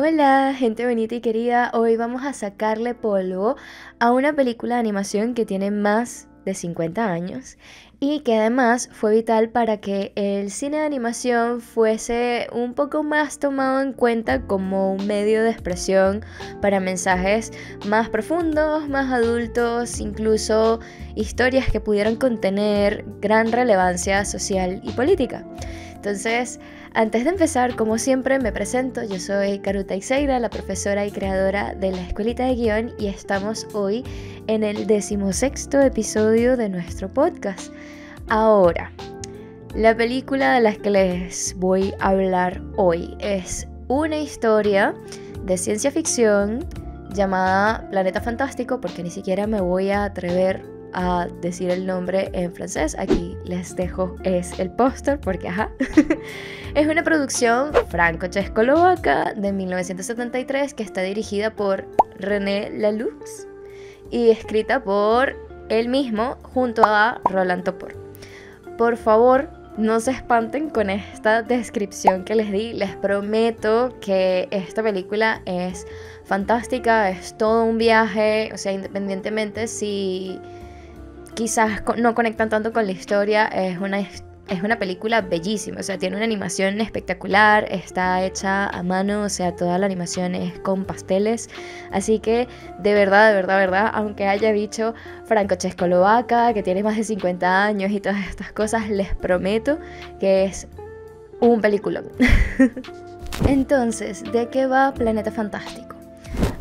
Hola, gente bonita y querida. Hoy vamos a sacarle polvo a una película de animación que tiene más de 50 años y que además fue vital para que el cine de animación fuese un poco más tomado en cuenta como un medio de expresión para mensajes más profundos, más adultos, incluso historias que pudieran contener gran relevancia social y política. Entonces, antes de empezar, como siempre, me presento. Yo soy Karuta Ixeira, la profesora y creadora de la Escuelita de Guión, y estamos hoy en el 16º episodio de nuestro podcast. Ahora, la película de la que les voy a hablar hoy es una historia de ciencia ficción llamada Planeta Fantástico, porque ni siquiera me voy a atrever a decir el nombre en francés. Aquí les dejo es el póster porque es una producción franco-checoslovaca de 1973 que está dirigida por René Laloux y escrita por él mismo junto a Roland Topor. Por favor, no se espanten con esta descripción que les di. Les prometo que esta película es fantástica, es todo un viaje. O sea, independientemente si quizás no conectan tanto con la historia, es una película bellísima. O sea, tiene una animación espectacular, está hecha a mano, o sea, toda la animación es con pasteles. Así que, de verdad, aunque haya dicho franco-checoslovaca, que tiene más de 50 años y todas estas cosas, les prometo que es un peliculón. Entonces, ¿de qué va Planeta Fantástico?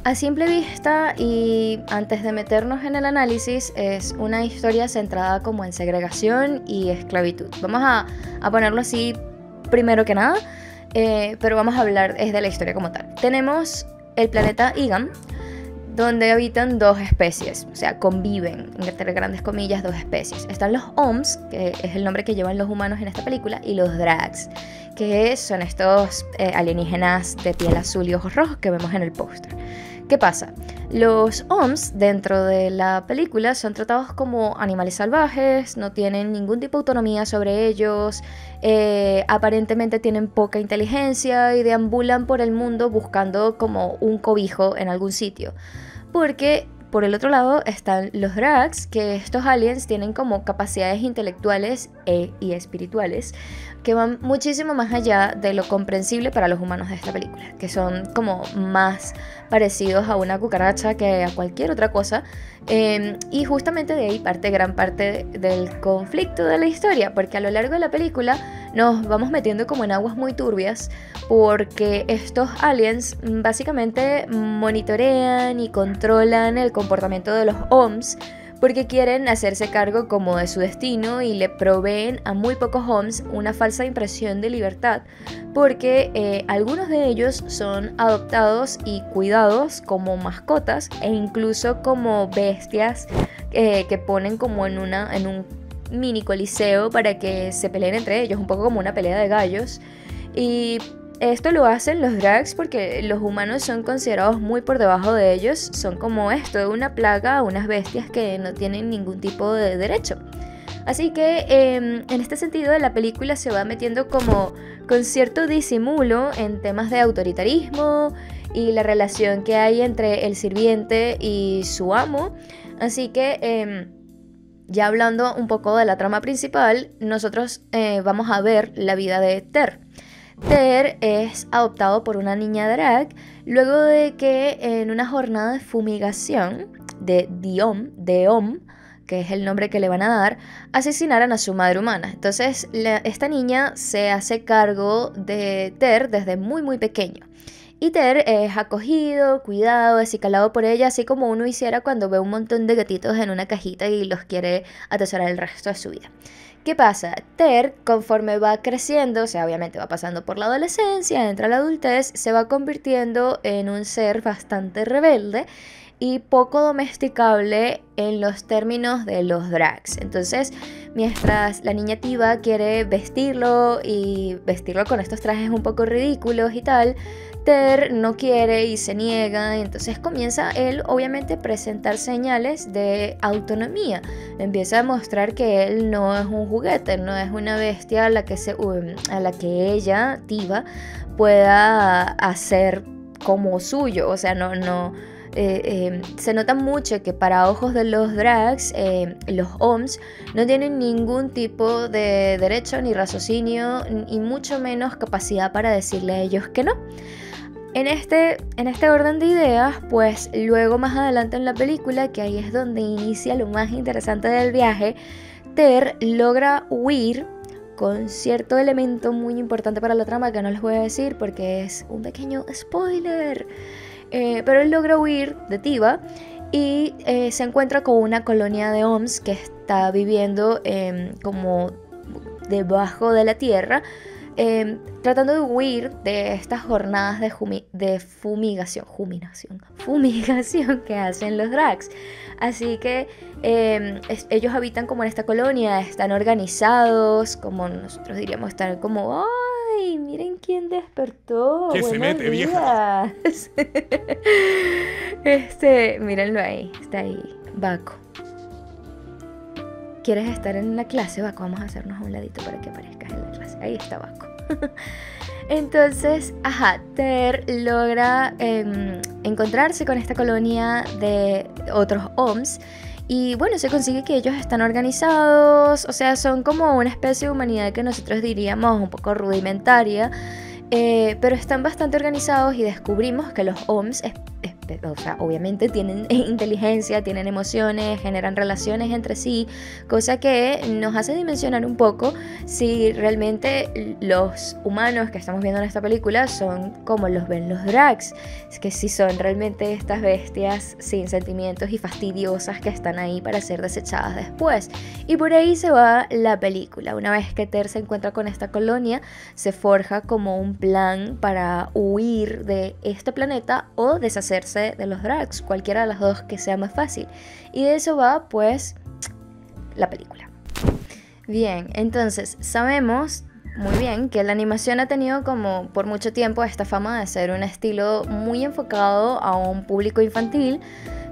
A simple vista y antes de meternos en el análisis, es una historia centrada como en segregación y esclavitud. Vamos a ponerlo así primero que nada, pero vamos a hablar es de la historia como tal. Tenemos el planeta Igam, donde habitan dos especies, o sea, conviven, entre grandes comillas, dos especies. Están los Oms, que es el nombre que llevan los humanos en esta película, y los Drags, que son estos alienígenas de piel azul y ojos rojos que vemos en el póster. ¿Qué pasa? Los Oms dentro de la película son tratados como animales salvajes, no tienen ningún tipo de autonomía sobre ellos, aparentemente tienen poca inteligencia y deambulan por el mundo buscando como un cobijo en algún sitio. Porque por el otro lado están los Drags, que estos aliens tienen como capacidades intelectuales y espirituales que van muchísimo más allá de lo comprensible para los humanos de esta película, que son como más parecidos a una cucaracha que a cualquier otra cosa, y justamente de ahí parte gran parte del conflicto de la historia, porque a lo largo de la película nos vamos metiendo como en aguas muy turbias, porque estos aliens básicamente monitorean y controlan el comportamiento de los Oms, porque quieren hacerse cargo como de su destino y le proveen a muy pocos Oms una falsa impresión de libertad, porque algunos de ellos son adoptados y cuidados como mascotas e incluso como bestias que ponen como en un mini coliseo para que se peleen entre ellos, un poco como una pelea de gallos. Y esto lo hacen los Drags porque los humanos son considerados muy por debajo de ellos, son como esto, una plaga, unas bestias que no tienen ningún tipo de derecho. Así que en este sentido la película se va metiendo como con cierto disimulo en temas de autoritarismo y la relación que hay entre el sirviente y su amo. Así que ya hablando un poco de la trama principal, nosotros vamos a ver la vida de Ter. Ter es adoptado por una niña drag luego de que en una jornada de fumigación de Deom, que es el nombre que le van a dar, asesinaran a su madre humana. Entonces esta niña se hace cargo de Ter desde muy pequeño. Y Ter es acogido, cuidado, acicalado por ella, así como uno hiciera cuando ve un montón de gatitos en una cajita y los quiere atesorar el resto de su vida. ¿Qué pasa? Ter, conforme va creciendo, o sea, obviamente va pasando por la adolescencia, entra a la adultez, se va convirtiendo en un ser bastante rebelde y poco domesticable en los términos de los drags. Entonces, mientras la niña Tiva quiere vestirlo y vestirlo con estos trajes un poco ridículos y tal, Ter no quiere y se niega, y entonces comienza él obviamente a presentar señales de autonomía. Empieza a mostrar que él no es un juguete, no es una bestia a la que ella, Tiva, pueda hacer como suyo, o sea, se nota mucho que para ojos de los drags, los OMS no tienen ningún tipo de derecho ni raciocinio y mucho menos capacidad para decirle a ellos que no. En este orden de ideas, pues luego más adelante en la película, que ahí es donde inicia lo más interesante del viaje, Ter logra huir con cierto elemento muy importante para la trama que no les voy a decir porque es un pequeño spoiler. Pero él logra huir de Tiva y se encuentra con una colonia de OMS que está viviendo como debajo de la tierra, tratando de huir de estas jornadas de fumigación que hacen los drags. Así que ellos habitan como en esta colonia, están organizados, como nosotros diríamos, están como... ¡Ay, miren quién despertó! ¿Qué se mete, vieja? Mírenlo ahí, está ahí, Baco. ¿Quieres estar en la clase, Baco? Vamos a hacernos a un ladito para que aparezcas en la clase. Ahí está Baco. Entonces, Ter logra encontrarse con esta colonia de otros OMS. Y bueno, se consigue que ellos están organizados, o sea, son como una especie de humanidad que nosotros diríamos un poco rudimentaria, pero están bastante organizados y descubrimos que los OMS, o sea, obviamente tienen inteligencia, tienen emociones, generan relaciones entre sí, cosa que nos hace dimensionar un poco si realmente los humanos que estamos viendo en esta película son como los ven los drags, es que si son realmente estas bestias sin sentimientos y fastidiosas que están ahí para ser desechadas después. Y por ahí se va la película. Una vez que Ter se encuentra con esta colonia, se forja como un plan para huir de este planeta o deshacerse de los drags, cualquiera de las dos que sea más fácil. Y de eso va pues la película. Bien, entonces sabemos muy bien que la animación ha tenido como por mucho tiempo esta fama de ser un estilo muy enfocado a un público infantil,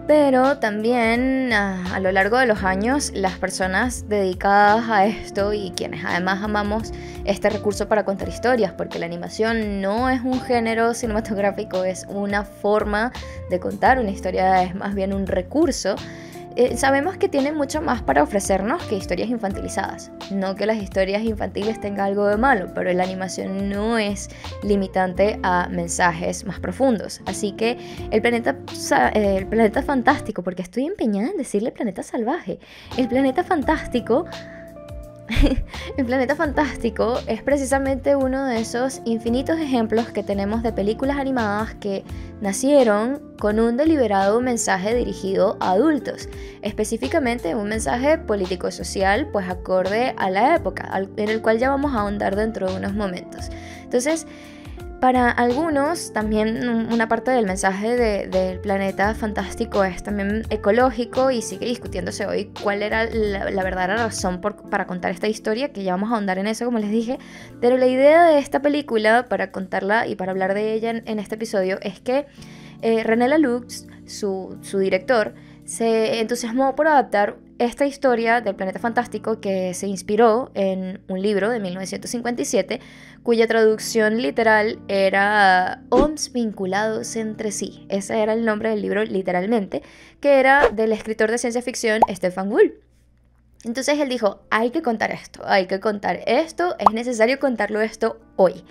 pero también a lo largo de los años las personas dedicadas a esto y quienes además amamos este recurso para contar historias, porque la animación no es un género cinematográfico, es una forma de contar una historia, es más bien un recurso. Sabemos que tiene mucho más para ofrecernos que historias infantilizadas. No que las historias infantiles tengan algo de malo, pero la animación no es limitante a mensajes más profundos. Así que el planeta fantástico, porque estoy empeñada en decirle planeta salvaje, el planeta fantástico... El planeta fantástico es precisamente uno de esos infinitos ejemplos que tenemos de películas animadas que nacieron con un deliberado mensaje dirigido a adultos, específicamente un mensaje político-social pues acorde a la época, en el cual ya vamos a ahondar dentro de unos momentos. Entonces, para algunos, también una parte del mensaje del planeta fantástico es también ecológico y sigue discutiéndose hoy cuál era la verdadera razón para contar esta historia, que ya vamos a ahondar en eso, como les dije. Pero la idea de esta película, para contarla y para hablar de ella en este episodio, es que René Laloux, su director, se entusiasmó por adaptar esta historia del planeta fantástico que se inspiró en un libro de 1957 cuya traducción literal era OMS vinculados entre sí. Ese era el nombre del libro literalmente, que era del escritor de ciencia ficción Stefan Bull. Entonces él dijo, hay que contar esto, es necesario contarlo esto hoy.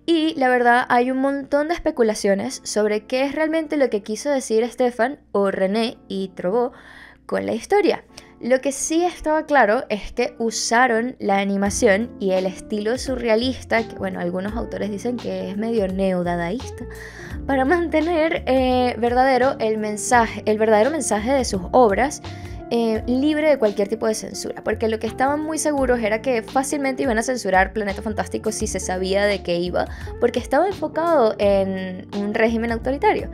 Y la verdad hay un montón de especulaciones sobre qué es realmente lo que quiso decir Stefan o René y Trobó con la historia. Lo que sí estaba claro es que usaron la animación y el estilo surrealista, que bueno, algunos autores dicen que es medio neodadaísta, para mantener el verdadero mensaje de sus obras libre de cualquier tipo de censura, porque lo que estaban muy seguros era que fácilmente iban a censurar Planeta Fantástico si se sabía de qué iba, porque estaba enfocado en un régimen autoritario.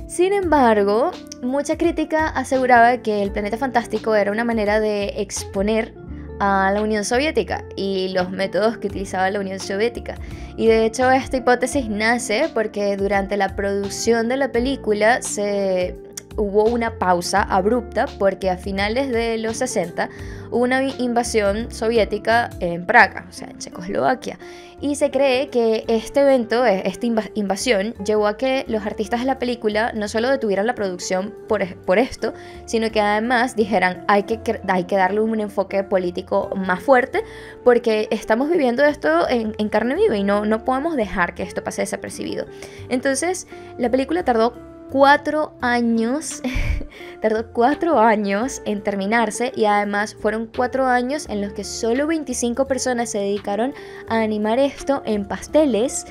Sin embargo, mucha crítica aseguraba que el Planeta Fantástico era una manera de exponer a la Unión Soviética y los métodos que utilizaba la Unión Soviética. Y de hecho esta hipótesis nace porque durante la producción de la película se hubo una pausa abrupta porque a finales de los 60 hubo una invasión soviética en Praga, o sea, en Checoslovaquia. Y se cree que este evento, esta invasión, llevó a que los artistas de la película no solo detuvieran la producción por esto, sino que además dijeran, hay que darle un enfoque político más fuerte porque estamos viviendo esto en carne viva y no podemos dejar que esto pase desapercibido. Entonces, la película tardó 4 años, tardó 4 años en terminarse, y además fueron 4 años en los que solo 25 personas se dedicaron a animar esto en pasteles,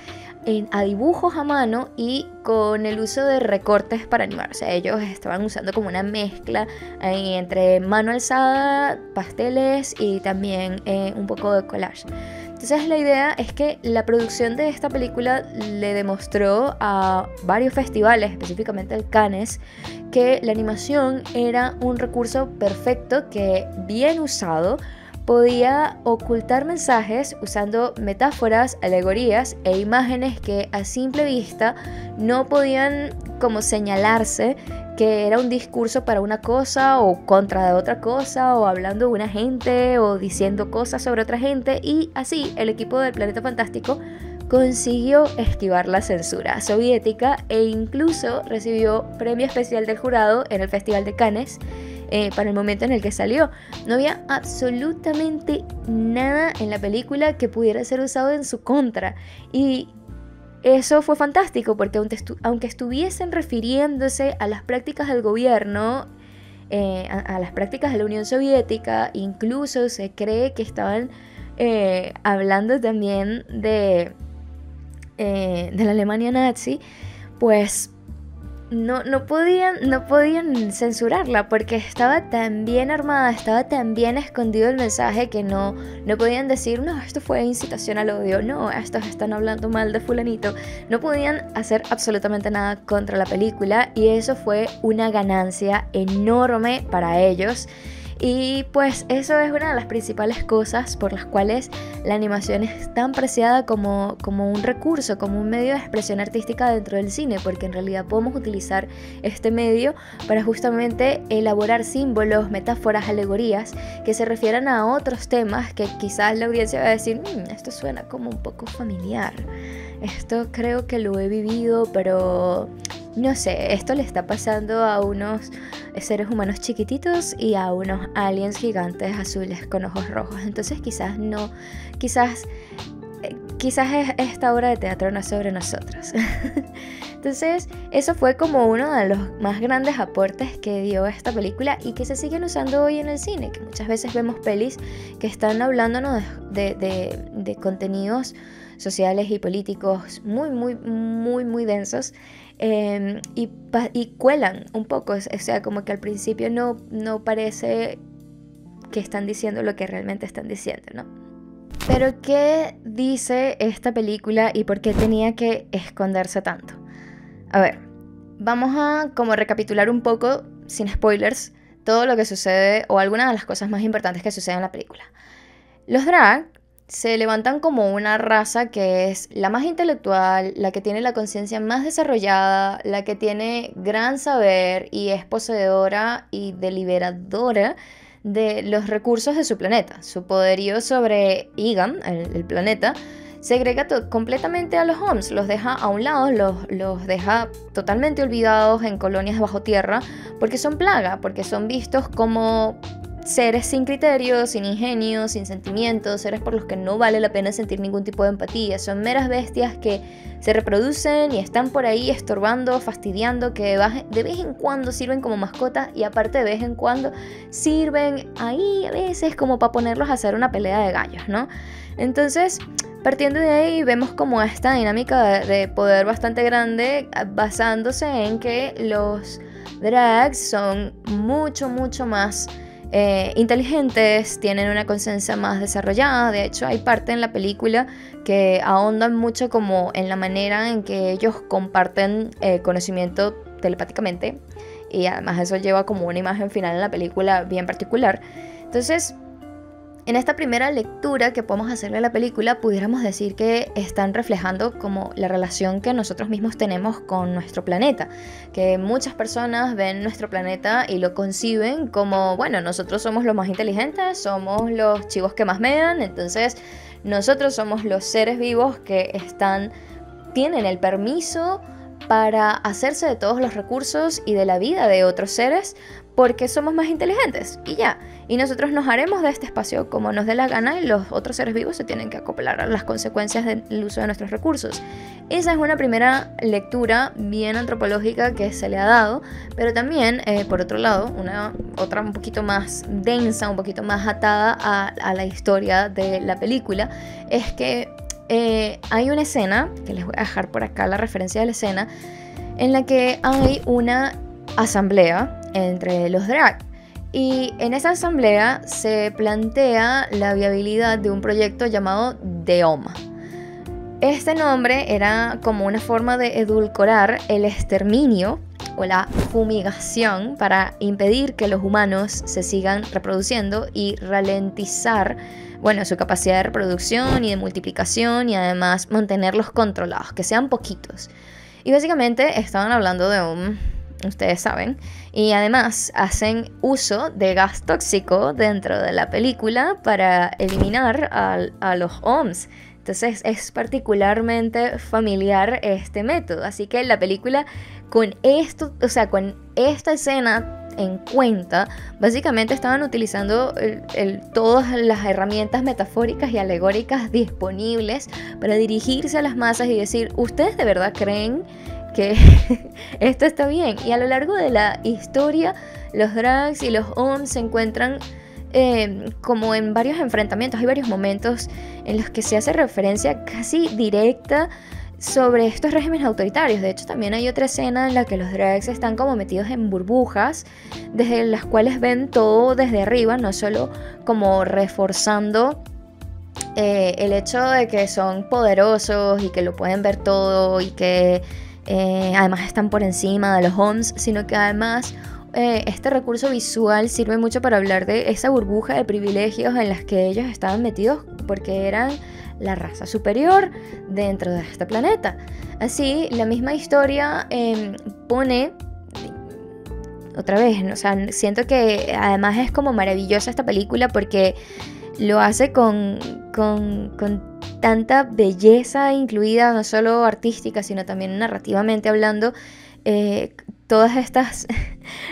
a dibujos a mano y con el uso de recortes para animar. O sea, ellos estaban usando como una mezcla ahí entre mano alzada, pasteles y también un poco de collage. Entonces la idea es que la producción de esta película le demostró a varios festivales, específicamente el Cannes, que la animación era un recurso perfecto que, bien usado, podía ocultar mensajes usando metáforas, alegorías e imágenes que a simple vista no podían como señalarse que era un discurso para una cosa o contra de otra cosa, o hablando de una gente o diciendo cosas sobre otra gente, y así el equipo del Planeta Fantástico consiguió esquivar la censura soviética e incluso recibió premio especial del jurado en el Festival de Cannes para el momento en el que salió. No había absolutamente nada en la película que pudiera ser usado en su contra, y eso fue fantástico porque aunque estuviesen refiriéndose a las prácticas del gobierno, a las prácticas de la Unión Soviética, incluso se cree que estaban hablando también de la Alemania nazi, pues no podían censurarla porque estaba tan bien armada, estaba tan bien escondido el mensaje que no podían decir, no, esto fue incitación al odio, no, estos están hablando mal de fulanito. No podían hacer absolutamente nada contra la película, y eso fue una ganancia enorme para ellos. Y pues eso es una de las principales cosas por las cuales la animación es tan preciada como un recurso, como un medio de expresión artística dentro del cine, porque en realidad podemos utilizar este medio para justamente elaborar símbolos, metáforas, alegorías que se refieran a otros temas que quizás la audiencia va a decir, esto suena como un poco familiar, esto creo que lo he vivido, pero no sé, esto le está pasando a unos seres humanos chiquititos y a unos aliens gigantes azules con ojos rojos. Entonces quizás esta obra de teatro no es sobre nosotros. Entonces eso fue como uno de los más grandes aportes que dio esta película y que se siguen usando hoy en el cine, que muchas veces vemos pelis que están hablándonos de contenidos sociales y políticos muy densos, y cuelan un poco, o sea, como que al principio no parece que están diciendo lo que realmente están diciendo, ¿no? Pero ¿qué dice esta película y por qué tenía que esconderse tanto? A ver, vamos a como recapitular un poco, sin spoilers, todo lo que sucede o algunas de las cosas más importantes que suceden en la película. Los drag se levantan como una raza que es la más intelectual, la que tiene la conciencia más desarrollada, la que tiene gran saber y es poseedora y deliberadora de los recursos de su planeta. Su poderío sobre Egan, el planeta, segrega completamente a los Homs, los deja a un lado, los deja totalmente olvidados en colonias bajo tierra, porque son plaga, porque son vistos como seres sin criterio, sin ingenio, sin sentimientos, seres por los que no vale la pena sentir ningún tipo de empatía. Son meras bestias que se reproducen y están por ahí estorbando, fastidiando, que de vez en cuando sirven como mascotas y aparte de vez en cuando sirven ahí a veces como para ponerlos a hacer una pelea de gallos, ¿no? Entonces, partiendo de ahí vemos como esta dinámica de poder bastante grande, basándose en que los drags son mucho más inteligentes, tienen una conciencia más desarrollada. De hecho, hay parte en la película que ahondan mucho como en la manera en que ellos comparten conocimiento telepáticamente, y además eso lleva como una imagen final en la película bien particular. Entonces, En esta primera lectura que podemos hacerle a la película, pudiéramos decir que están reflejando como la relación que nosotros mismos tenemos con nuestro planeta, que muchas personas ven nuestro planeta y lo conciben como, bueno, nosotros somos los más inteligentes, somos los chivos que más mean, entonces nosotros somos los seres vivos que tienen el permiso para hacerse de todos los recursos y de la vida de otros seres porque somos más inteligentes y ya. Y nosotros nos haremos de este espacio como nos dé la gana y los otros seres vivos se tienen que acoplar a las consecuencias del uso de nuestros recursos. Esa es una primera lectura bien antropológica que se le ha dado, pero también, por otro lado, otra un poquito más densa, un poquito más atada a la historia de la película, es que hay una escena, que les voy a dejar por acá la referencia de la escena, en la que hay una asamblea entre los drag. Y en esa asamblea se plantea la viabilidad de un proyecto llamado DEOM. Este nombre era como una forma de edulcorar el exterminio o la fumigación para impedir que los humanos se sigan reproduciendo y ralentizar, bueno, su capacidad de reproducción y de multiplicación y además mantenerlos controlados, que sean poquitos. Y básicamente estaban hablando de ustedes saben, y además hacen uso de gas tóxico dentro de la película para eliminar a los OMS. Entonces es particularmente familiar este método. Así que la película con esto, o sea, con esta escena en cuenta, básicamente estaban utilizando todas las herramientas metafóricas y alegóricas disponibles para dirigirse a las masas y decir, ¿ustedes de verdad creen que esto está bien? Y a lo largo de la historia, los drags y los OMS se encuentran como en varios enfrentamientos. Hay varios momentos en los que se hace referencia casi directa sobre estos regímenes autoritarios. De hecho, también hay otra escena en la que los drags están como metidos en burbujas, desde las cuales ven todo desde arriba, no solo como reforzando el hecho de que son poderosos y que lo pueden ver todo y que además están por encima de los OMS, sino que además este recurso visual sirve mucho para hablar de esa burbuja de privilegios en las que ellos estaban metidos porque eran la raza superior dentro de este planeta. Así, la misma historia pone otra vez, o sea, siento que además es como maravillosa esta película porque lo hace con tanta belleza incluida, no solo artística, sino también narrativamente hablando, todas estas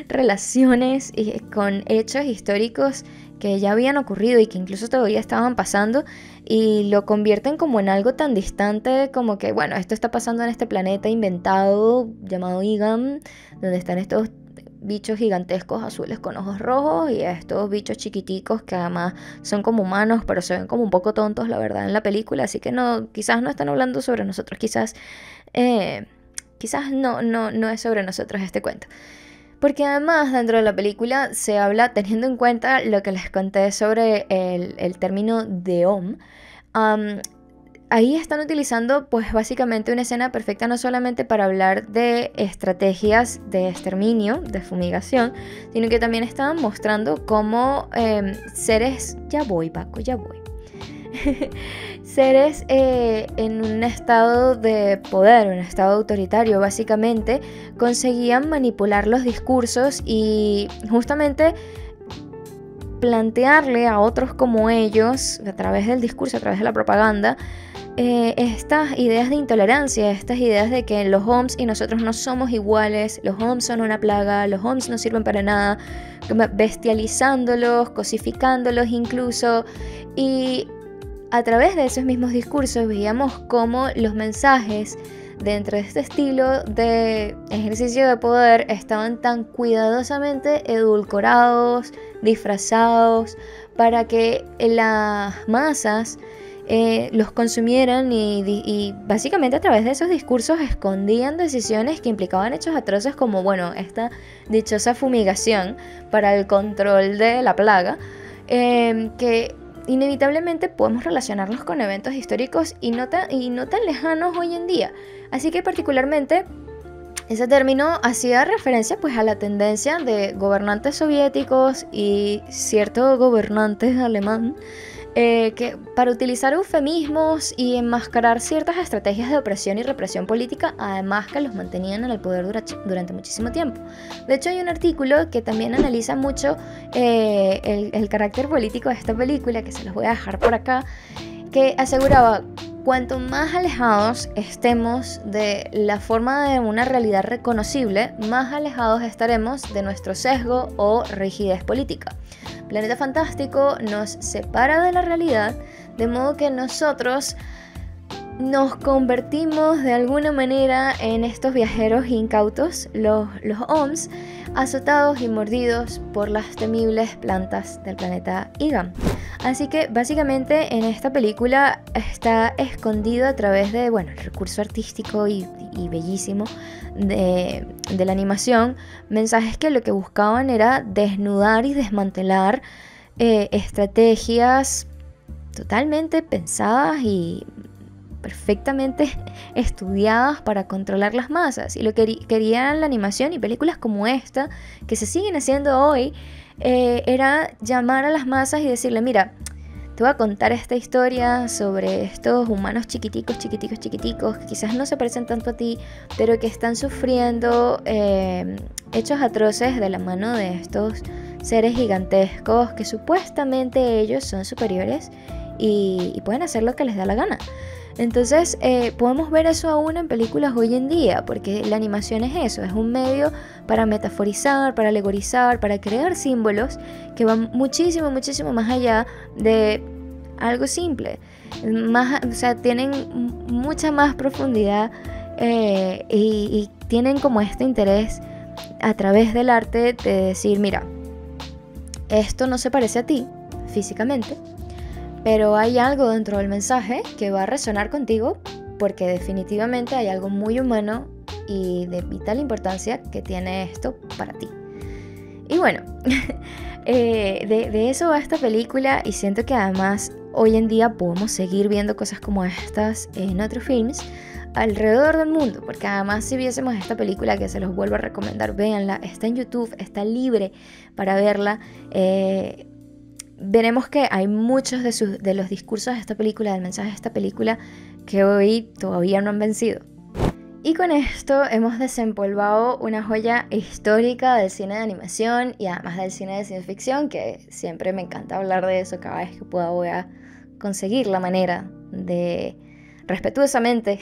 relaciones con hechos históricos que ya habían ocurrido y que incluso todavía estaban pasando, y lo convierten como en algo tan distante como que, bueno, esto está pasando en este planeta inventado llamado Igam, donde están estos bichos gigantescos azules con ojos rojos y estos bichos chiquiticos que además son como humanos pero se ven como un poco tontos, la verdad, en la película. Así que no, quizás no están hablando sobre nosotros, quizás no es sobre nosotros este cuento. Porque además dentro de la película se habla, teniendo en cuenta lo que les conté sobre el término DEOM, ahí están utilizando pues básicamente una escena perfecta no solamente para hablar de estrategias de exterminio, de fumigación, sino que también estaban mostrando cómo seres, ya voy Paco, ya voy, seres en un estado de poder, un estado autoritario básicamente, conseguían manipular los discursos y justamente plantearle a otros como ellos, a través del discurso, a través de la propaganda, estas ideas de intolerancia, estas ideas de que los OMS y nosotros no somos iguales, los OMS son una plaga, los OMS no sirven para nada, bestializándolos, cosificándolos incluso, y a través de esos mismos discursos veíamos cómo los mensajes dentro de este estilo de ejercicio de poder estaban tan cuidadosamente edulcorados, disfrazados, para que las masas los consumieran y básicamente a través de esos discursos escondían decisiones que implicaban hechos atroces como, bueno, esta dichosa fumigación para el control de la plaga, que inevitablemente podemos relacionarlos con eventos históricos y no tan lejanos hoy en día. Así que particularmente Ese término hacía referencia pues a la tendencia de gobernantes soviéticos y cierto gobernante alemán que para utilizar eufemismos y enmascarar ciertas estrategias de opresión y represión política, además que los mantenían en el poder durante muchísimo tiempo. De hecho, hay un artículo que también analiza mucho el carácter político de esta película, que se los voy a dejar por acá, que aseguraba: cuanto más alejados estemos de la forma de una realidad reconocible, más alejados estaremos de nuestro sesgo o rigidez política. Planeta Fantástico nos separa de la realidad, de modo que nosotros nos convertimos de alguna manera en estos viajeros incautos, los OMS, azotados y mordidos por las temibles plantas del planeta Ygam. Así que básicamente en esta película está escondido a través de, el recurso artístico y bellísimo de la animación, mensajes que lo que buscaban era desnudar y desmantelar estrategias totalmente pensadas y perfectamente estudiadas para controlar las masas. Y lo que querían la animación y películas como esta, que se siguen haciendo hoy, era llamar a las masas y decirle: mira, te voy a contar esta historia sobre estos humanos chiquiticos, que quizás no se parecen tanto a ti, pero que están sufriendo hechos atroces de la mano de estos seres gigantescos que supuestamente ellos son superiores y pueden hacer lo que les da la gana. Entonces podemos ver eso aún en películas hoy en día, porque la animación es eso, es un medio para metaforizar, para alegorizar, para crear símbolos que van muchísimo más allá de algo simple. O sea, tienen mucha más profundidad y tienen como este interés a través del arte de decir: mira, esto no se parece a ti físicamente, pero hay algo dentro del mensaje que va a resonar contigo, porque definitivamente hay algo muy humano y de vital importancia que tiene esto para ti. Y bueno, de eso va esta película, y siento que además hoy en día podemos seguir viendo cosas como estas en otros films alrededor del mundo, porque además si viésemos esta película, que se los vuelvo a recomendar, véanla, está en YouTube, está libre para verla. Veremos que hay muchos de los discursos de esta película, del mensaje de esta película, que hoy todavía no han vencido. Y con esto hemos desempolvado una joya histórica del cine de animación y además del cine de ciencia ficción, que siempre me encanta hablar de eso. Cada vez que pueda voy a conseguir la manera de respetuosamente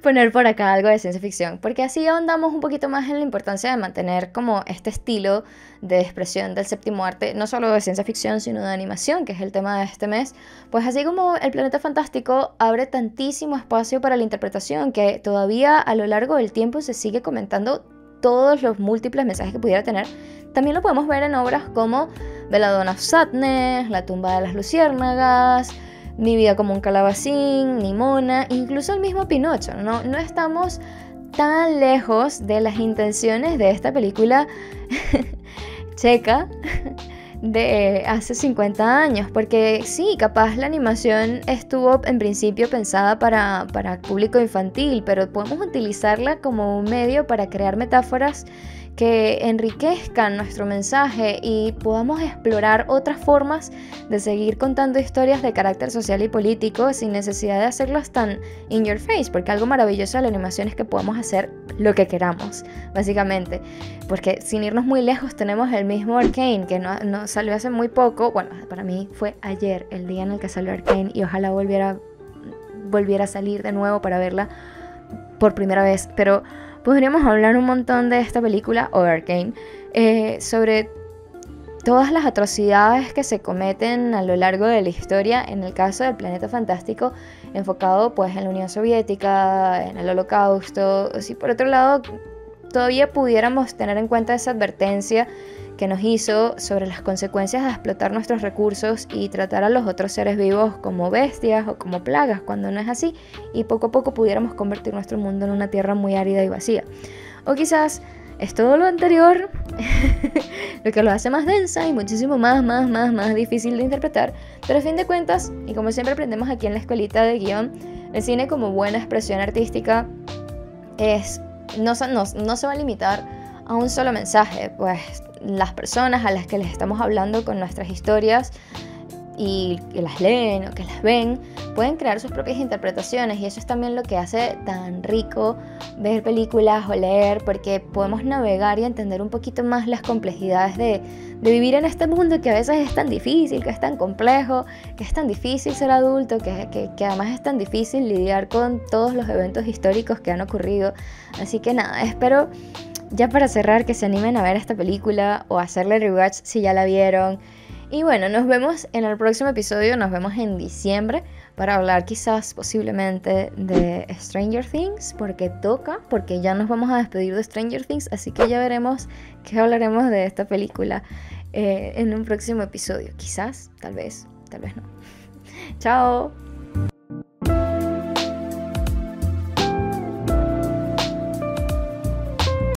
poner por acá algo de ciencia ficción, porque así ahondamos un poquito más en la importancia de mantener como este estilo de expresión del séptimo arte, no solo de ciencia ficción sino de animación, que es el tema de este mes. Pues así como el Planeta Fantástico abre tantísimo espacio para la interpretación, que todavía a lo largo del tiempo se sigue comentando todos los múltiples mensajes que pudiera tener, también lo podemos ver en obras como Belladonna of Sadness, La tumba de las luciérnagas, Mi vida como un calabacín, Nimona, incluso el mismo Pinocho. No estamos tan lejos de las intenciones de esta película checa de hace 50 años, porque sí, capaz la animación estuvo en principio pensada para público infantil, pero podemos utilizarla como un medio para crear metáforas que enriquezcan nuestro mensaje y podamos explorar otras formas de seguir contando historias de carácter social y político sin necesidad de hacerlas tan in your face, porque algo maravilloso de la animación es que podemos hacer lo que queramos, básicamente, porque sin irnos muy lejos tenemos el mismo Arcane, que no salió hace muy poco. Bueno, para mí fue ayer el día en el que salió Arcane, y ojalá volviera a salir de nuevo para verla por primera vez, pero podríamos hablar un montón de esta película o de Arcane, sobre todas las atrocidades que se cometen a lo largo de la historia. En el caso del Planeta Fantástico, enfocado pues en la Unión Soviética, en el Holocausto. Si por otro lado todavía pudiéramos tener en cuenta esa advertencia que nos hizo sobre las consecuencias de explotar nuestros recursos y tratar a los otros seres vivos como bestias o como plagas, cuando no es así, y poco a poco pudiéramos convertir nuestro mundo en una tierra muy árida y vacía. O quizás es todo lo anterior lo que lo hace más densa y muchísimo más difícil de interpretar, pero a fin de cuentas, y como siempre aprendemos aquí en la escuelita de guión, el cine como buena expresión artística es no se va a limitar a un solo mensaje, pues las personas a las que les estamos hablando con nuestras historias y que las leen o que las ven, pueden crear sus propias interpretaciones, y eso es también lo que hace tan rico ver películas o leer, porque podemos navegar y entender un poquito más las complejidades de vivir en este mundo que a veces es tan difícil, que es tan complejo, que es tan difícil ser adulto, que además es tan difícil lidiar con todos los eventos históricos que han ocurrido. Así que nada, espero ya para cerrar que se animen a ver esta película o a hacerle rewatch si ya la vieron. Y bueno, nos vemos en el próximo episodio, nos vemos en diciembre para hablar quizás posiblemente de Stranger Things, porque ya nos vamos a despedir de Stranger Things, así que ya veremos qué hablaremos de esta película en un próximo episodio. Quizás, tal vez no. Chao.